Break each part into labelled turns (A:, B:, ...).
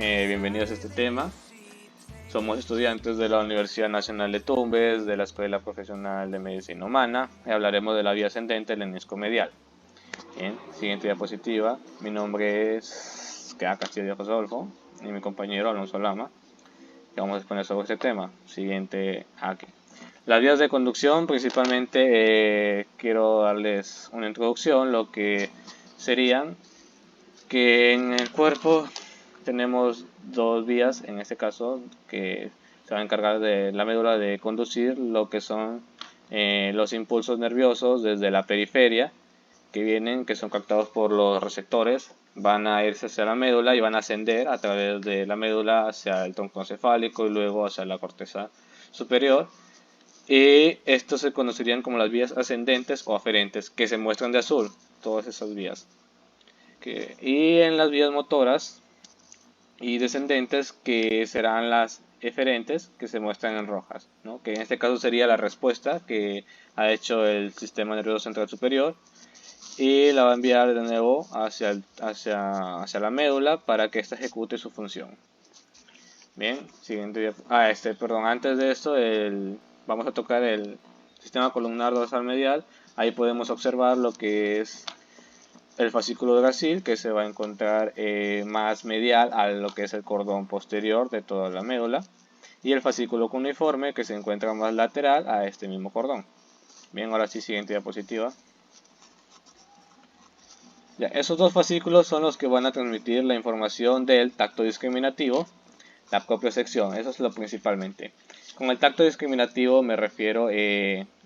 A: Bienvenidos a este tema. Somos estudiantes de la Universidad Nacional de Tumbes, de la Escuela Profesional de Medicina Humana, y hablaremos de la vía ascendente del menisco medial. Bien, siguiente diapositiva. Mi nombre es Castillo Rodolfo y mi compañero Alonso Lama, que vamos a exponer sobre este tema. Siguiente aquí. Las vías de conducción, principalmente quiero darles una introducción, lo que serían que en el cuerpo tenemos dos vías, en este caso, que se va a encargar de la médula de conducir lo que son los impulsos nerviosos desde la periferia, que son captados por los receptores, van a irse hacia la médula y van a ascender a través de la médula hacia el tronco encefálico y luego hacia la corteza superior. Y estos se conocerían como las vías ascendentes o aferentes, que se muestran de azul, todas esas vías. Y en las vías motoras y descendentes, que serán las eferentes, que se muestran en rojas, ¿no? Que en este caso sería la respuesta que ha hecho el sistema nervioso central superior y la va a enviar de nuevo hacia la médula para que ésta ejecute su función. Bien, siguiente. Antes de esto, vamos a tocar el sistema columnar dorsal medial. Ahí podemos observar lo que es el fascículo de Gracil, que se va a encontrar más medial a lo que es el cordón posterior de toda la médula, y el fascículo cuneiforme, que se encuentra más lateral a este mismo cordón. Bien, ahora sí, siguiente diapositiva. Ya, esos dos fascículos son los que van a transmitir la información del tacto discriminativo, la propiocepción, eso es lo principalmente. Con el tacto discriminativo me refiero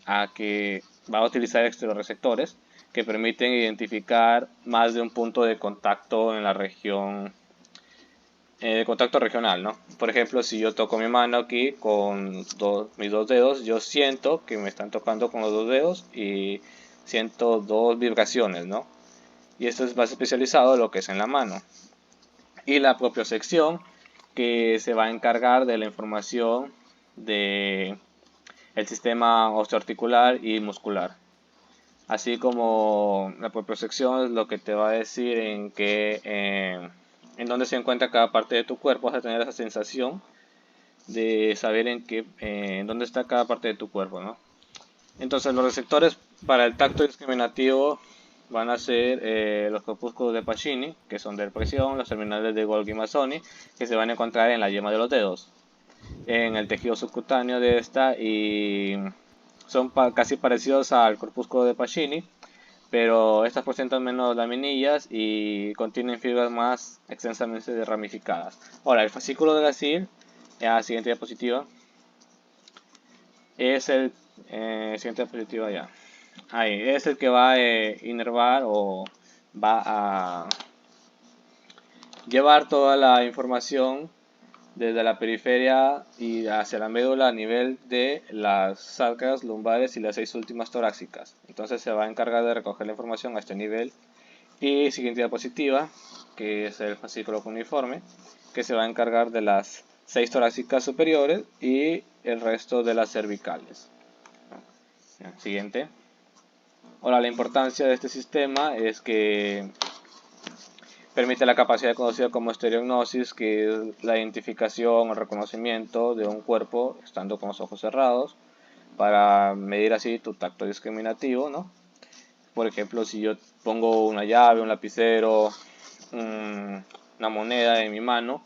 A: a que va a utilizar estereoreceptores que permiten identificar más de un punto de contacto en la región de contacto regional, ¿no? Por ejemplo, si yo toco mi mano aquí con mis dos dedos, yo siento que me están tocando con los dos dedos y siento dos vibraciones, ¿no? Y esto es más especializado de lo que es en la mano. Y la propiocepción, que se va a encargar de la información de el sistema osteoarticular y muscular. Así como la propiocepción es lo que te va a decir en dónde se encuentra cada parte de tu cuerpo. Vas a tener esa sensación de saber en dónde está cada parte de tu cuerpo, ¿no? Entonces los receptores para el tacto discriminativo van a ser los corpúsculos de Pacini, que son de depresión, los terminales de Golgi-Mazzoni, que se van a encontrar en la yema de los dedos, en el tejido subcutáneo de esta, y son casi parecidos al corpúsculo de Pacini, pero estas presentan menos laminillas y contienen fibras más extensamente ramificadas. Ahora, el fascículo de Gracil, la siguiente diapositiva, es el siguiente diapositiva ya. Ahí, es el que va a inervar o va a llevar toda la información desde la periferia y hacia la médula a nivel de las sacras lumbares y las 6 últimas torácicas. Entonces se va a encargar de recoger la información a este nivel. Y siguiente diapositiva, que es el fascículo cuneiforme, que se va a encargar de las 6 torácicas superiores y el resto de las cervicales. Siguiente. Ahora, la importancia de este sistema es que permite la capacidad conocida como estereognosis, que es la identificación o reconocimiento de un cuerpo estando con los ojos cerrados, para medir así tu tacto discriminativo, ¿no? Por ejemplo, si yo pongo una llave, un lapicero, una moneda en mi mano,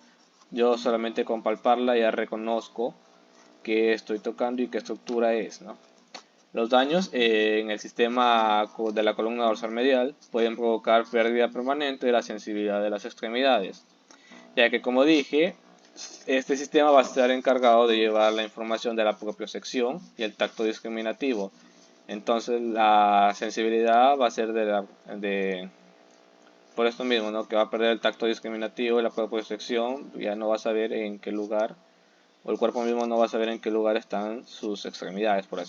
A: yo solamente con palparla ya reconozco qué estoy tocando y qué estructura es, ¿no? Los daños en el sistema de la columna dorsal medial pueden provocar pérdida permanente de la sensibilidad de las extremidades, ya que, como dije, este sistema va a estar encargado de llevar la información de la propiocepción y el tacto discriminativo. Entonces la sensibilidad va a ser por esto mismo, ¿no? Que va a perder el tacto discriminativo y la propiocepción, ya no va a saber en qué lugar, o el cuerpo mismo no va a saber en qué lugar están sus extremidades, por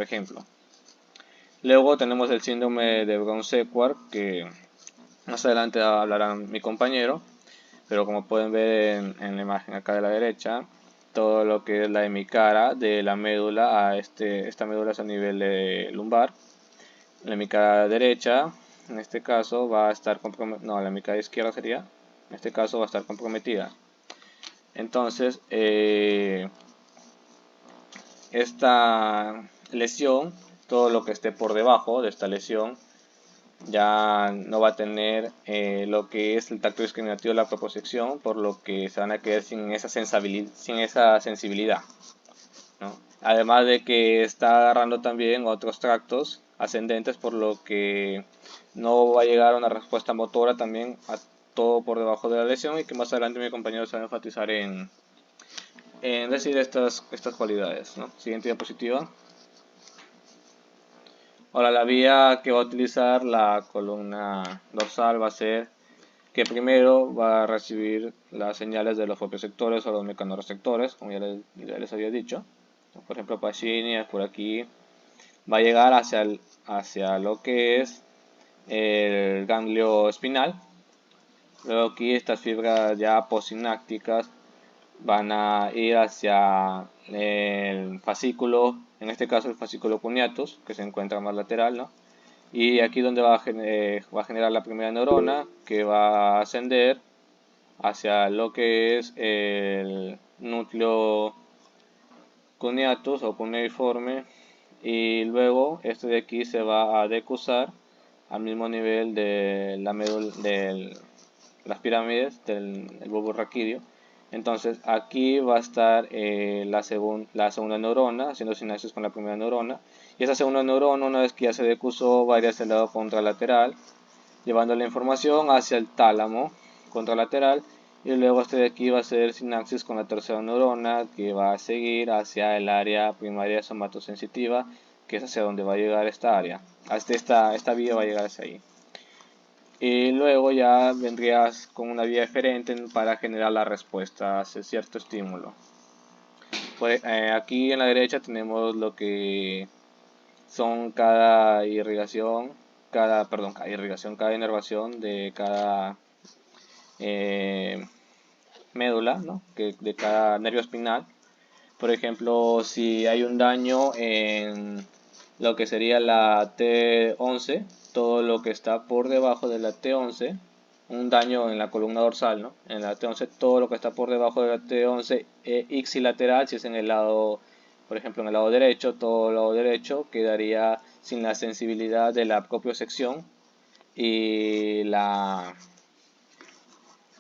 A: ejemplo. Luego tenemos el síndrome de Brown-Sequard, que más adelante hablará mi compañero, pero como pueden ver en la imagen acá de la derecha, todo lo que es la hemicara de la médula a esta médula es a nivel lumbar. La hemicara derecha, en este caso, va a estar comprometida, no, la hemicara izquierda sería, En este caso va a estar comprometida. Entonces, esta lesión, todo lo que esté por debajo de esta lesión, ya no va a tener lo que es el tacto discriminativo de la propiocepción, por lo que se van a quedar sin esa sensibilidad, ¿no? Además de que está agarrando también otros tractos ascendentes, por lo que no va a llegar a una respuesta motora también a todo por debajo de la lesión, y que más adelante mi compañero se va a enfatizar en decir estas cualidades, ¿no? Siguiente diapositiva. Ahora, la vía que va a utilizar la columna dorsal va a ser que primero va a recibir las señales de los propioceptores o los mecanorreceptores, como ya les había dicho. Por ejemplo, Pacini por aquí va a llegar hacia lo que es el ganglio espinal. Luego aquí estas fibras ya postsinápticas van a ir hacia el fascículo, en este caso el fascículo cuneatus, que se encuentra más lateral, ¿no? Y aquí donde va a generar la primera neurona, que va a ascender hacia lo que es el núcleo cuneatus o cuneiforme, y luego este de aquí se va a decusar al mismo nivel de la médula, de las pirámides del bulbo raquídeo. Entonces aquí va a estar la segunda neurona haciendo sinapsis con la primera neurona, y esa segunda neurona, una vez que ya se decusó, va a ir hacia el lado contralateral llevando la información hacia el tálamo contralateral, y luego este de aquí va a ser sinapsis con la tercera neurona, que va a seguir hacia el área primaria somatosensitiva, que es hacia donde va a llegar esta área. Hasta esta vía va a llegar hacia ahí. Y luego ya vendrías con una vía diferente para generar la respuesta hacia cierto estímulo. Pues, aquí en la derecha tenemos lo que son cada inervación de cada médula, ¿no? De cada nervio espinal. Por ejemplo, si hay un daño en lo que sería la T11, todo lo que está por debajo de la T11, un daño en la columna dorsal, ¿no? En la T11, todo lo que está por debajo de la T11 ipsilateral, si es en el lado, por ejemplo, en el lado derecho, todo el lado derecho quedaría sin la sensibilidad de la propiocepción y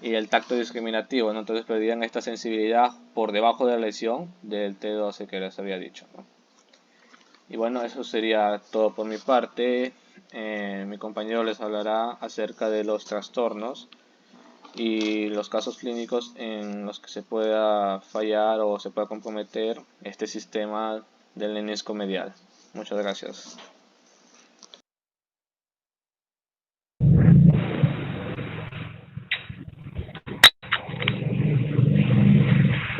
A: el tacto discriminativo, ¿no? Entonces perderían esta sensibilidad por debajo de la lesión del T12 que les había dicho, ¿no? Y bueno, eso sería todo por mi parte. Mi compañero les hablará acerca de los trastornos y los casos clínicos en los que se pueda fallar o se pueda comprometer este sistema del menisco medial. Muchas gracias.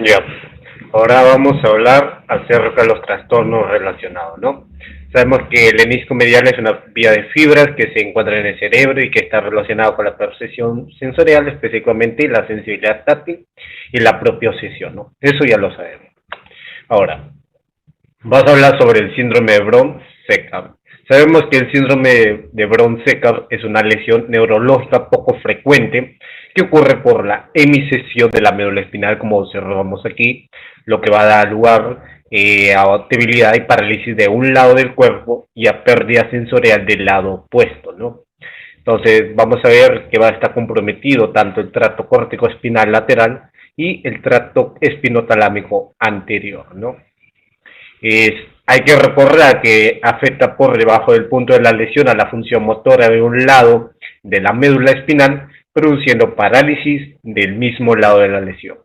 B: Ya, ahora vamos a hablar acerca de los trastornos relacionados, ¿no? Sabemos que el menisco medial es una vía de fibras que se encuentra en el cerebro y que está relacionado con la percepción sensorial, específicamente la sensibilidad táctil y la propiocepción, ¿no? Eso ya lo sabemos. Ahora, vas a hablar sobre el síndrome de Brown-Séquard. Sabemos que el síndrome de Brown-Séquard es una lesión neurológica poco frecuente que ocurre por la hemisección de la médula espinal, como observamos aquí, lo que va a dar lugar a debilidad y parálisis de un lado del cuerpo y a pérdida sensorial del lado opuesto, ¿no? Entonces vamos a ver que va a estar comprometido tanto el tracto córtico espinal lateral y el tracto espinotalámico anterior, ¿no? Hay que recordar que afecta por debajo del punto de la lesión a la función motora de un lado de la médula espinal, produciendo parálisis del mismo lado de la lesión.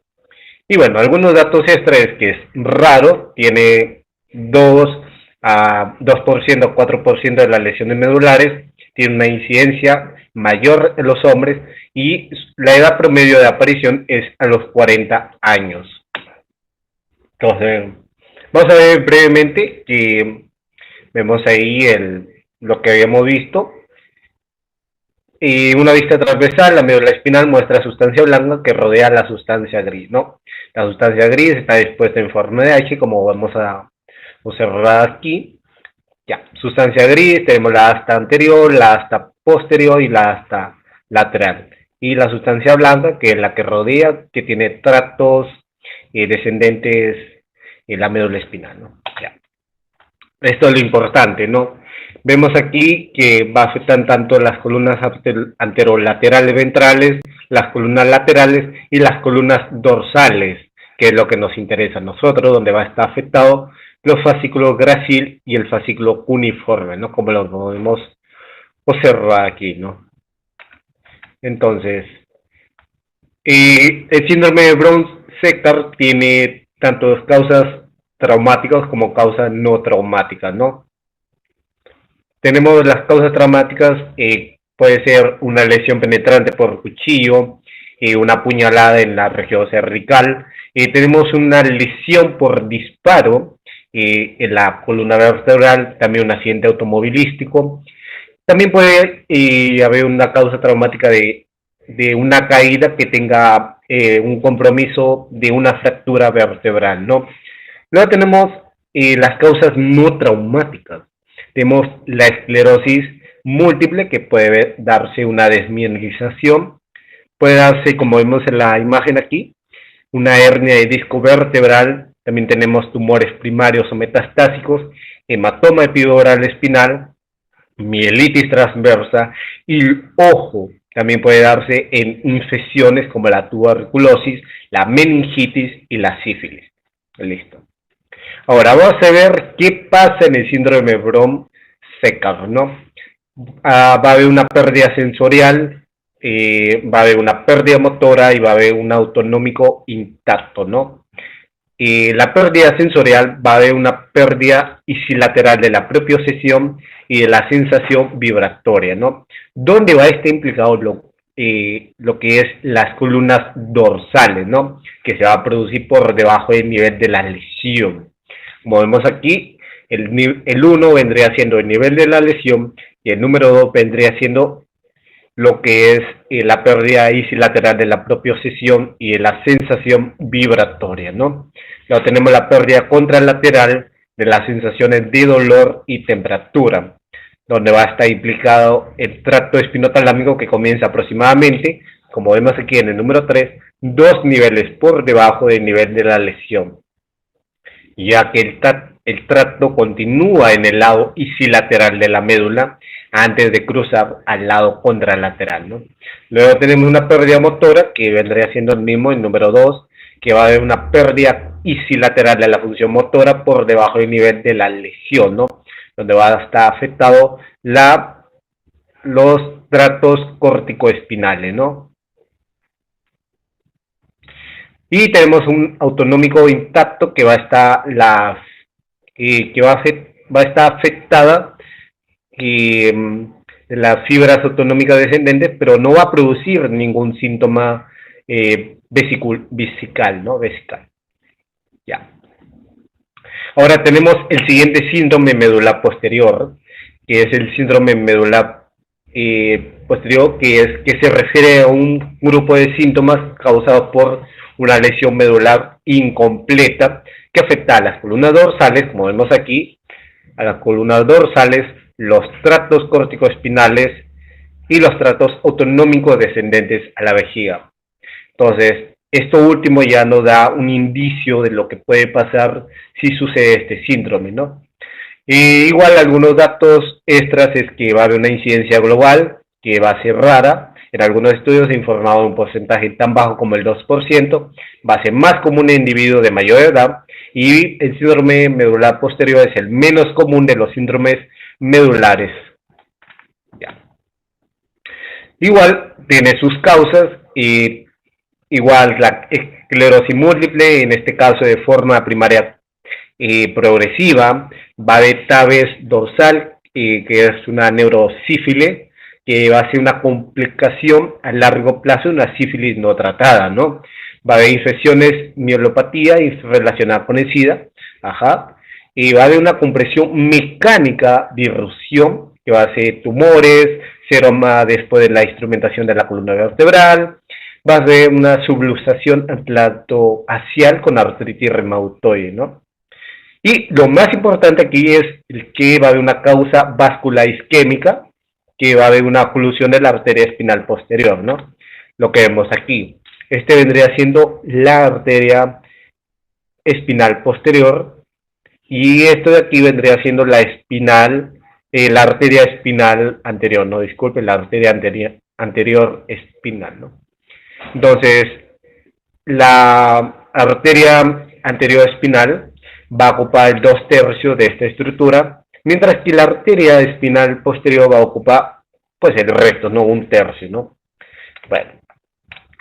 B: Y bueno, algunos datos extra es que es raro, tiene 2 a 2% o 4% de las lesiones medulares, tiene una incidencia mayor en los hombres y la edad promedio de aparición es a los 40 años. Entonces, vamos a ver brevemente que vemos ahí lo que habíamos visto. Y una vista transversal, la médula espinal muestra sustancia blanca que rodea la sustancia gris, ¿no? La sustancia gris está dispuesta en forma de H, como vamos a observar aquí. Ya, sustancia gris, tenemos la asta anterior, la asta posterior y la asta lateral. y la sustancia blanca, que es la que rodea, que tiene tractos descendentes en la médula espinal, ¿no? Ya. Esto es lo importante, ¿no? Vemos aquí que va a afectar tanto las columnas anterolaterales ventrales, las columnas laterales y las columnas dorsales, que es lo que nos interesa a nosotros, donde va a estar afectado los fascículos grácil y el fascículo cuneiforme, ¿no? Como lo podemos observar aquí, ¿no? Entonces, el síndrome de Brown-Séquard tiene tanto causas traumáticas como causas no traumáticas, ¿no? Tenemos las causas traumáticas, puede ser una lesión penetrante por cuchillo, una puñalada en la región cervical, tenemos una lesión por disparo en la columna vertebral, también un accidente automovilístico. También puede haber una causa traumática de una caída que tenga un compromiso de una fractura vertebral, ¿no? Luego tenemos las causas no traumáticas. Tenemos la esclerosis múltiple, que puede darse una desmineralización, puede darse, como vemos en la imagen aquí, una hernia de disco vertebral. También tenemos tumores primarios o metastásicos, hematoma epidural espinal, mielitis transversa y, ojo, también puede darse en infecciones como la tuberculosis, la meningitis y la sífilis. Listo. Ahora vamos a ver qué pasa en el síndrome de Brown-Séquard, ¿no? Va a haber una pérdida sensorial, va a haber una pérdida motora y va a haber un autonómico intacto, ¿no? La pérdida sensorial va a haber una pérdida isilateral de la propiocepción y de la sensación vibratoria, ¿no? ¿Dónde va a estar implicado lo que es las columnas dorsales, ¿no? Que se va a producir por debajo del nivel de la lesión. Como vemos aquí, el 1 vendría siendo el nivel de la lesión y el número 2 vendría siendo lo que es la pérdida isilateral de la propiocepción y de la sensación vibratoria, ¿no? Luego tenemos la pérdida contralateral de las sensaciones de dolor y temperatura, donde va a estar implicado el tracto espinotalámico, que comienza aproximadamente, como vemos aquí en el número 3, 2 niveles por debajo del nivel de la lesión, ya que el tracto continúa en el lado isilateral de la médula antes de cruzar al lado contralateral, ¿no? Luego tenemos una pérdida motora, que vendría siendo el mismo, el número 2, que va a haber una pérdida isilateral de la función motora por debajo del nivel de la lesión, ¿no? Donde va a estar afectado los tractos corticoespinales, ¿no? Y tenemos un autonómico intacto, que va a estar va a estar afectada de las fibras autonómicas descendentes, pero no va a producir ningún síntoma vesical, ¿no? Vesical. Ya. Ahora tenemos el siguiente síndrome medular posterior, que es el síndrome medular posterior, que se refiere a un grupo de síntomas causados por una lesión medular incompleta que afecta a las columnas dorsales, como vemos aquí, a las columnas dorsales, los tractos corticoespinales y los tractos autonómicos descendentes a la vejiga. Entonces, esto último ya nos da un indicio de lo que puede pasar si sucede este síndrome, ¿no? Igual algunos datos extras es que va a haber una incidencia global que va a ser rara. En algunos estudios se ha informado de un porcentaje tan bajo como el 2%, va a ser más común en individuos de mayor edad, y el síndrome medular posterior es el menos común de los síndromes medulares. Ya. Igual tiene sus causas, igual la esclerosis múltiple, en este caso de forma primaria progresiva, va a haber tabes dorsal, que es una neurosífilis, que va a ser una complicación a largo plazo, una sífilis no tratada, ¿no? Va a haber infecciones, mielopatía y relacionada con el SIDA, y va a haber una compresión mecánica de irrupción, que va a ser tumores, seroma después de la instrumentación de la columna vertebral, va a haber una subluxación atlantoaxial con artritis reumatoide, ¿no? Y lo más importante aquí es que va a haber una causa vascular isquémica, que va a haber una oclusión de la arteria espinal posterior, ¿no? lo que vemos aquí. Este vendría siendo la arteria espinal posterior y esto de aquí vendría siendo la arteria espinal anterior, no, disculpe, la arteria anterior espinal, ¿no? Entonces, la arteria anterior espinal va a ocupar 2/3 de esta estructura, mientras que la arteria espinal posterior va a ocupar, pues, el resto, ¿no? 1/3, ¿no? Bueno,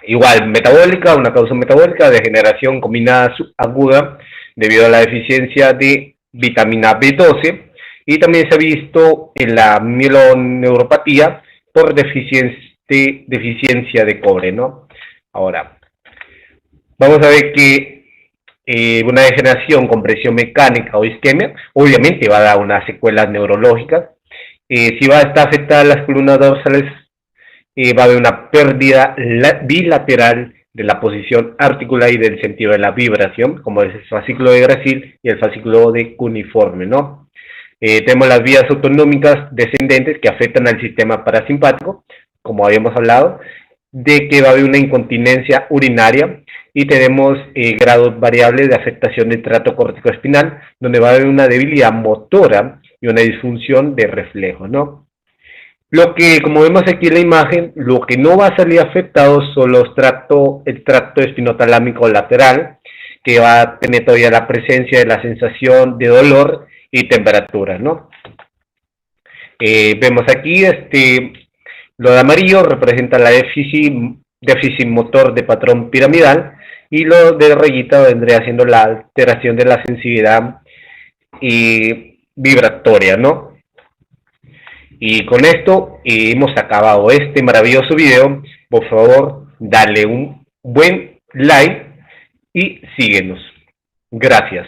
B: igual, metabólica, una causa metabólica, degeneración combinada subaguda debido a la deficiencia de vitamina B12, y también se ha visto en la mieloneuropatía por deficiencia de cobre, ¿no? Ahora, vamos a ver que una degeneración con presión mecánica o isquemia, obviamente va a dar unas secuelas neurológicas. Si va a estar afectada las columnas dorsales, va a haber una pérdida bilateral de la posición articular y del sentido de la vibración, como es el fascículo de Gracil y el fascículo de cuneiforme, ¿no? Tenemos las vías autonómicas descendentes que afectan al sistema parasimpático, como habíamos hablado, de que va a haber una incontinencia urinaria, y tenemos grados variables de afectación del trato corticoespinal, donde va a haber una debilidad motora y una disfunción de reflejos, ¿no? Lo que, como vemos aquí en la imagen, lo que no va a salir afectado son el tracto espinotalámico lateral, que va a tener todavía la presencia de la sensación de dolor y temperatura, ¿no? Vemos aquí, lo de amarillo representa la déficit motor de patrón piramidal, y lo de rayita vendría siendo la alteración de la sensibilidad vibratoria, ¿no? Y con esto hemos acabado este maravilloso video. Por favor, dale un buen like y síguenos. Gracias.